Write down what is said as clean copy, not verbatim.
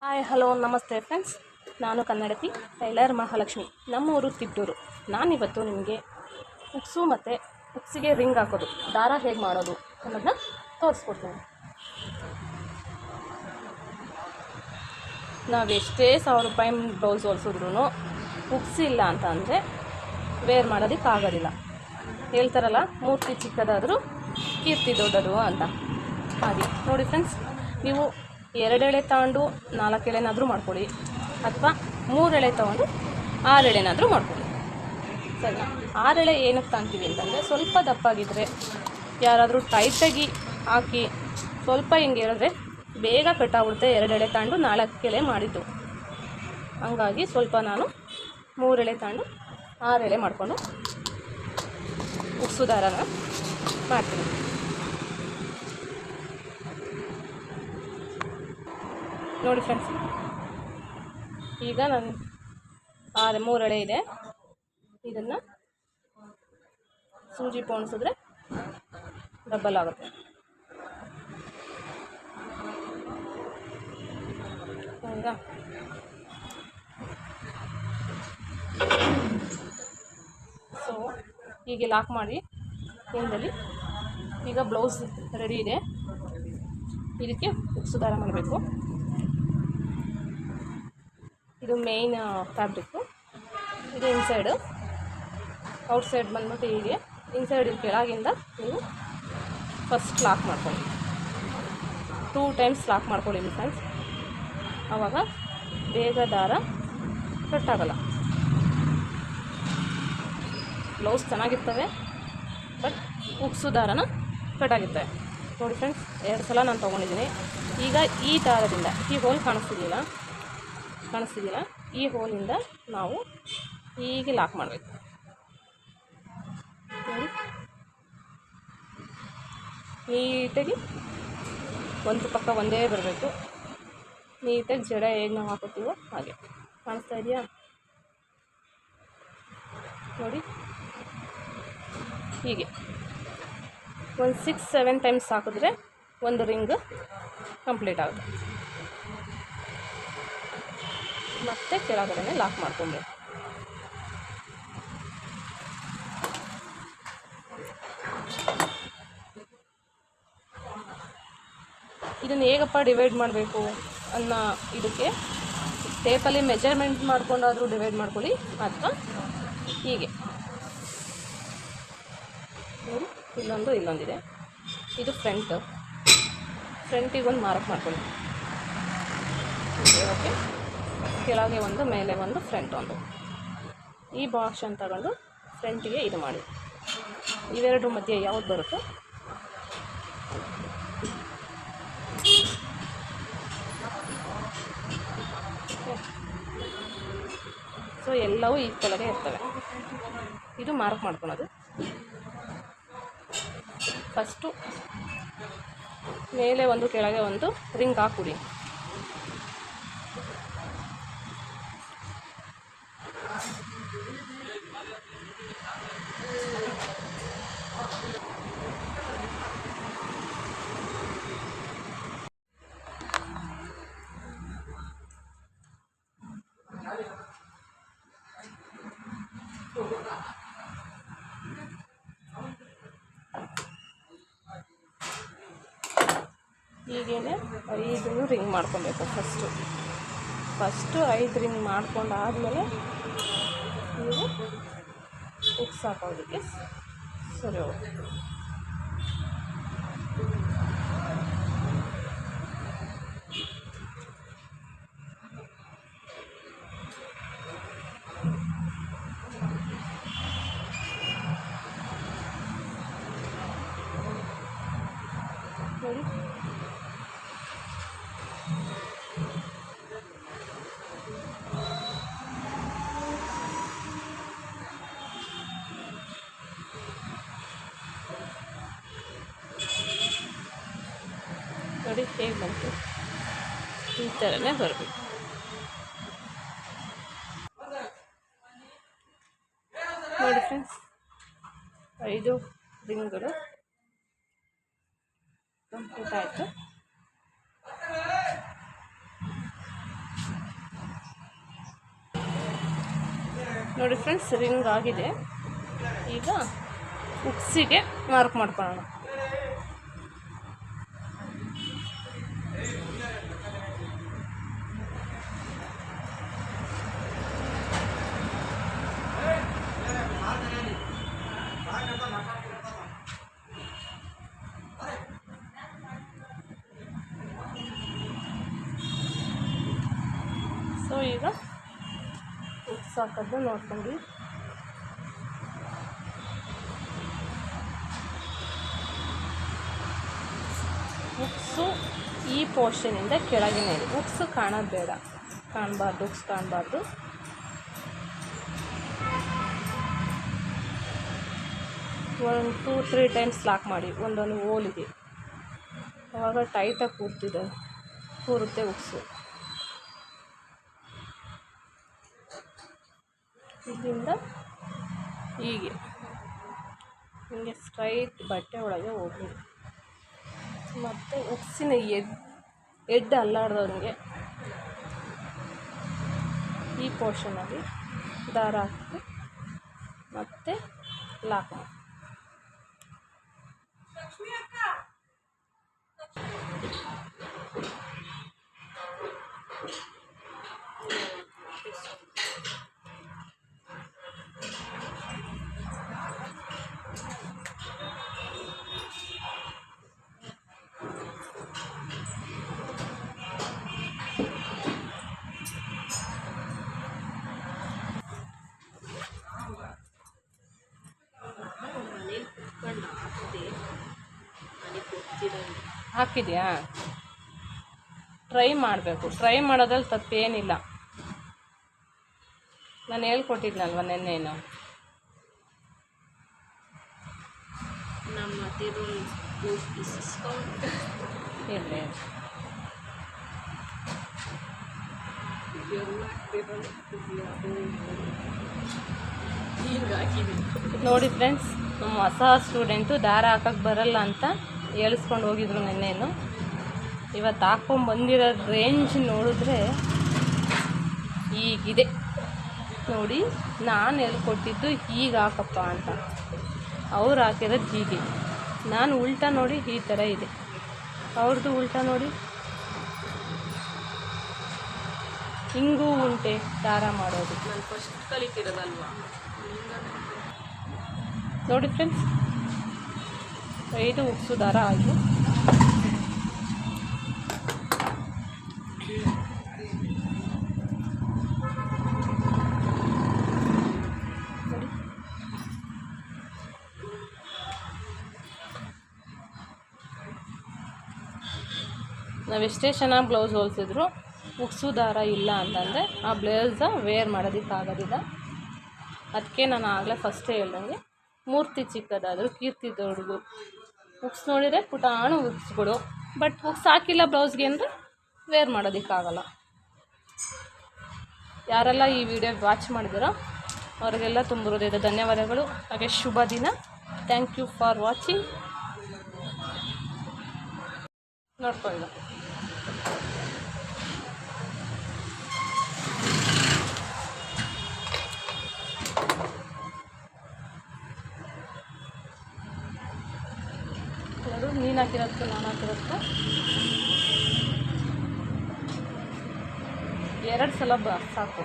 Hi hello ನಮಸ್ತೆ friends, ನಾನು ಕನ್ನಡತಿ tailor Mahalakshmi, ನಮ್ಮೂರು ತಿಟ್ಟೂರು. ನಾನಿವತ್ತು ನಿಮಗೆ ಉಕ್ಸು ಮತ್ತು ಉಕ್ಸಿಗೆ ರಿಂಗ್ ಹಾಕೋದು, ದಾರ ಹೇಗೆ ಮಾಡೋದು ಅನ್ನೋದನ್ನ ತೋರಿಸ್ಕೊಡ್ತೀನಿ. ನಾವು ಎಷ್ಟೇ 1000 ರೂಪಾಯಿ ಬ್ಲೌಸ್ ಹೊಲಿಸಿದ್ರೂ ಉಕ್ಸಿಲ್ಲ ಅಂತ ಅಂದರೆ ವೇರ್ ಮಾಡೋದಕ್ಕಾಗೋದಿಲ್ಲ. ಹೇಳ್ತಾರಲ್ಲ, ಮೂರ್ತಿ ಚಿಕ್ಕದಾದರೂ ಕೀರ್ತಿ ದೊಡ್ಡದು ಅಂತ. ಹಾಗೆ ನೋಡಿ ಫ್ರೆಂಡ್ಸ್, ನೀವು 2 ಎಳೆ ತಗೊಂಡು 4 ಎಳೆನಾದರೂ ಮಾಡ್ಕೊಳ್ಳಿ, ಅಥವಾ 3 ಎಳೆ ತೊಗೊಂಡು 6 ಎಳೆನಾದರೂ ಮಾಡ್ಕೊಳ್ಳಿ. ಸರಿನಾ? 6 ಎಳೆ ಏನಕ್ಕೆ ತಗೊತೀವಿ ಅಂತಂದರೆ, ಸ್ವಲ್ಪ ದಪ್ಪಾಗಿದ್ದರೆ ಯಾರಾದರೂ ಟೈಟಾಗಿ ಹಾಕಿ ಸ್ವಲ್ಪ ಹಿಂಗೆ ಹೇಳಿದ್ರೆ ಬೇಗ ಕಟ್ಟಾಗ್ಬಿಡುತ್ತೆ. 2 ಎಳೆ ತಗೊಂಡು 4 ಎಳೆ ಮಾಡಿದ್ದು, ಹಂಗಾಗಿ ಸ್ವಲ್ಪ ನಾನು 3 ಎಳೆ ತಗೊಂಡು 6 ಎಳೆ ಮಾಡಿಕೊಂಡು ಉಕ್ಸು ದಾರನ ಮಾಡ್ತೀನಿ. ನೋಡಿ ಫ್ರೆಂಡ್ಸ್, ಈಗ ನಾನು 3 ಎಳೆ ಇದೆ, ಇದನ್ನು ಸೂಜಿ ಪೋಣಿಸಿದ್ರೆ ಡಬಲ್ ಆಗುತ್ತೆ. ಹೌದಾ? ಸೊ ಹೀಗೆ ಲಾಕ್ ಮಾಡಿ ಹಿಂದಲ್ಲಿ. ಈಗ ಬ್ಲೌಸ್ ರೆಡಿ ಇದೆ, ಇದಕ್ಕೆ ಉಕ್ಸು ದಾರ ಮಾಡಬೇಕು. ಇದು ಮೇಯ್ನ್ ಫ್ಯಾಬ್ರಿಕ್ಕು. ಇದು ಇನ್ಸೈಡು, ಔಟ್ಸೈಡ್ ಬಂದ್ಬಿಟ್ಟು ಹೀಗೆ. ಇನ್ಸೈಡ್ ಕೆಳಗಿಂದ ನೀವು ಫಸ್ಟ್ ಲಾಕ್ ಮಾಡ್ಕೊಳ್ಳಿ, 2 ಟೈಮ್ಸ್ ಲಾಕ್ ಮಾಡ್ಕೊಳ್ಳಿ ಫ್ರೆಂಡ್ಸ್. ಆವಾಗ ಬೇಗ ದಾರ ಕಟ್ಟಾಗಲ್ಲ. ಬ್ಲೌಸ್ ಚೆನ್ನಾಗಿರ್ತವೆ, ಬಟ್ ಉಕ್ಸು ದಾರನ ಕಟ್ಟಾಗಿರ್ತವೆ. ನೋಡಿ ಫ್ರೆಂಡ್ಸ್, 2 ಸಲ ನಾನು ತೊಗೊಂಡಿದ್ದೀನಿ. ಈಗ ಈ ದಾರದಿಂದ ಈ ಹೋಲ್ ಕಾಣಿಸ್ತಿದೆಯಲ್ಲ, ಈ ಹೋಲಿಂದ ನಾವು ಹೀಗೆ ಲಾಕ್ ಮಾಡಬೇಕು. ನೋಡಿ, ನೀಟಾಗಿ ಒಂದು ಪಕ್ಕ ಒಂದೇ ಬರಬೇಕು. ನೀಟಾಗಿ ಜಡ ಹೇಗೆ ನಾವು ಹಾಕೋತೀವೋ ಹಾಗೆ. ಕಾಣಿಸ್ತಾ ಇದೆಯಾ? ನೋಡಿ, ಹೀಗೆ ಒಂದು 6-7 ಟೈಮ್ಸ್ ಹಾಕಿದ್ರೆ ಒಂದು ರಿಂಗ್ ಕಂಪ್ಲೀಟ್ ಆಗುತ್ತೆ. ಮತ್ತೆ ಕೆಳಗಡೆ ಲಾಕ್ ಮಾಡ್ಕೊಬೇಕು. ಇದನ್ನು ಹೇಗಪ್ಪ ಡಿವೈಡ್ ಮಾಡಬೇಕು ಅನ್ನೋ ಇದಕ್ಕೆ ಟೇಪಲ್ಲಿ ಮೆಜರ್ಮೆಂಟ್ ಮಾಡ್ಕೊಂಡಾದರೂ ಡಿವೈಡ್ ಮಾಡ್ಕೊಳ್ಳಿ, ಅಥವಾ ಹೀಗೆ. ನೋಡಿ, ಇಲ್ಲೊಂದಿದೆ. ಇದು ಫ್ರಂಟಿಗೆ ಒಂದು ಮಾರ್ಕ್ ಮಾಡ್ಕೊಳ್ಳಿ. ಓಕೆ, ಕೆಳಗೆ ಒಂದು, ಮೇಲೆ ಒಂದು, ಫ್ರಂಟ್ ಒಂದು. ಈ ಬಾಕ್ಸನ್ನು ತಗೊಂಡು ಫ್ರಂಟಿಗೆ ಇದು ಮಾಡಿ, ಇವೆರಡು ಮಧ್ಯೆ ಯಾವ್ದು ಬರುತ್ತೋ ಸೊ ಎಲ್ಲವೂ ಈ ಕೆಳಗೆ ಇರ್ತವೆ. ಇದು ಮಾರ್ಕ್ ಮಾಡ್ಕೊಳೋದು. ಫಸ್ಟು ಮೇಲೆ ಒಂದು ಕೆಳಗೆ ಒಂದು ರಿಂಗ್ ಹಾಕ್ಬಿಡಿ. ಹೀಗೇನೆ 5 ರಿಂಗ್ ಮಾಡ್ಕೊಬೇಕು. ಫಸ್ಟು 5 ರಿಂಗ್ ಮಾಡ್ಕೊಂಡಾದಮೇಲೆ ನೀವು ಉಕ್ಸ್ ಹಾಕೋದಕ್ಕೆ ಸರಿ ಹೋಗುತ್ತೆ. ನೋಡಿ, ನೋಡಿ ಹೇಗೆ ಬಂತು. ಈ ಥರನೇ ಬರಬೇಕು. ನೋಡಿ ಫ್ರೆಂಡ್ಸ್, 5 ರಿಂಗ್ಗಳು ಕಂಪ್ಲೀಟ್ ಆಯಿತು. ನೋಡಿ ಫ್ರೆಂಡ್ಸ್, ರಿಂಗ್ ಆಗಿದೆ. ಈಗ ಉಕ್ಸಿಗೆ ಮಾರ್ಕ್ ಮಾಡ್ಕೊಳ್ಳೋಣ. ಸೊ ಈಗ ಉಕ್ಸ್ ಹಾಕೋದು ನೋಡ್ಕೊಂಡು ಉಕ್ಸು ಈ ಪೋರ್ಷನಿಂದ ಕೆಳಗಿನ ಇದೆ. ಉಕ್ಸ್ ಕಾಣೋದು ಬೇಡ, ಕಾಣಬಾರ್ದು, ಉಕ್ಸ್ ಕಾಣಬಾರ್ದು. ಒಂದು 2-3 ಟೈಮ್ಸ್ ಲಾಕ್ ಮಾಡಿ ಒಂದೊಂದು ಹೋಲಿಗೆ. ಆವಾಗ ಟೈಟಾಗಿ ಕೂರುತ್ತೆ ಉಕ್ಸು. ಇಲ್ಲಿಂದ ಹೀಗೆ ಹಿಂಗೆ ಸ್ಟ್ರೈಟ್ ಬಟ್ಟೆ ಒಳಗೆ ಹೋಗಿ ಮತ್ತು ಉಕ್ಸಿನ ಎಡ್ ಅಲ್ಲಾಡ್ದವ್ರಿಗೆ ಈ ಪೋರ್ಷನಲ್ಲಿ ದಾರ ಹಾಕಿ ಮತ್ತು ಲಾಕ್ ಮಾಡಿ. ಹಾಕಿದ್ಯಾ? ಟ್ರೈ ಮಾಡಬೇಕು. ಟ್ರೈ ಮಾಡೋದ್ರಲ್ಲಿ ತಪ್ಪೇನಿಲ್ಲ. ನಾನು ಹೇಳ್ಕೊಟ್ಟಿದ್ನಲ್ವ ನೆನ್ನೇನು. ಇಲ್ಲ ನೋಡಿ ಫ್ರೆಂಡ್ಸ್, ನಮ್ಮ ಹೊಸ ಸ್ಟೂಡೆಂಟು ದಾರ ಹಾಕಕ್ಕೆ ಬರಲ್ಲ ಅಂತ ಹೇಳಿಸ್ಕೊಂಡು ಹೋಗಿದ್ರು ನೆನ್ನೇನು. ಇವತ್ತು ಹಾಕ್ಕೊಂಬಂದಿರೋ ರೇಂಜ್ ನೋಡಿದ್ರೆ ಹೀಗಿದೆ ನೋಡಿ. ನಾನು ಹೇಳ್ಕೊಟ್ಟಿದ್ದು ಹೀಗೆ ಹಾಕಪ್ಪ ಅಂತ, ಅವ್ರು ಹಾಕಿರೋದು ಹೀಗೆ. ನಾನು ಉಲ್ಟಾ ನೋಡಿ ಈ ಥರ ಇದೆ, ಅವ್ರದ್ದು ಉಲ್ಟಾ ನೋಡಿ ಹಿಂಗೂ ಉಂಟೆ ದಾರ ಮಾಡೋದು. ನಾನು ಫಸ್ಟ್ ಕಲಿತಿರೋದಲ್ವ ನೋಡಿ ಫ್ರೆಂಡ್ಸ್. 5 ಉಕ್ಸು ದಾರ ಆಯಿತು. ನಾವೆಷ್ಟೇ ಚೆನ್ನಾಗಿ ಬ್ಲೌಸ್ ಹೊಲಿಸಿದ್ರು ಉಕ್ಸು ದಾರ ಇಲ್ಲ ಅಂತಂದರೆ ಆ ಬ್ಲೌಸ ವೇರ್ ಮಾಡೋದಕ್ಕಾಗೋದಿಲ್ಲ. ಅದಕ್ಕೆ ನಾನು ಆಗಲೇ ಫಸ್ಟೇ ಹೇಳ್ದಂಗೆ ಮೂರ್ತಿ ಚಿಕ್ಕದಾದರೂ ಕೀರ್ತಿ ದೊಡ್ಡದು. ಉಕ್ಸ್ ನೋಡಿದರೆ ಪುಟಾಣ ಉಕ್ಸ್ಗಳು, ಬಟ್ ಉಕ್ಸ್ ಹಾಕಿಲ್ಲ ಬ್ಲೌಸ್ಗೆ ಅಂದರೆ ವೇರ್ ಮಾಡೋದಕ್ಕಾಗಲ್ಲ. ಯಾರೆಲ್ಲ ಈ ವಿಡಿಯೋ ವಾಚ್ ಮಾಡಿದಿರೋ ಅವರಿಗೆಲ್ಲ ತುಂಬ ಹೃದಯದ ಧನ್ಯವಾದಗಳು. ಹಾಗೆ ಶುಭ ದಿನ. Thank you for watching. ನೋಡ್ಕೊಳ್ಳಿ. ನೀನು ಹಾಕಿರೋದಕ್ಕೂ ನಾನು ಹಾಕಿರೋದಕ್ಕೂ 2 ಸಲ ಸಾಕು.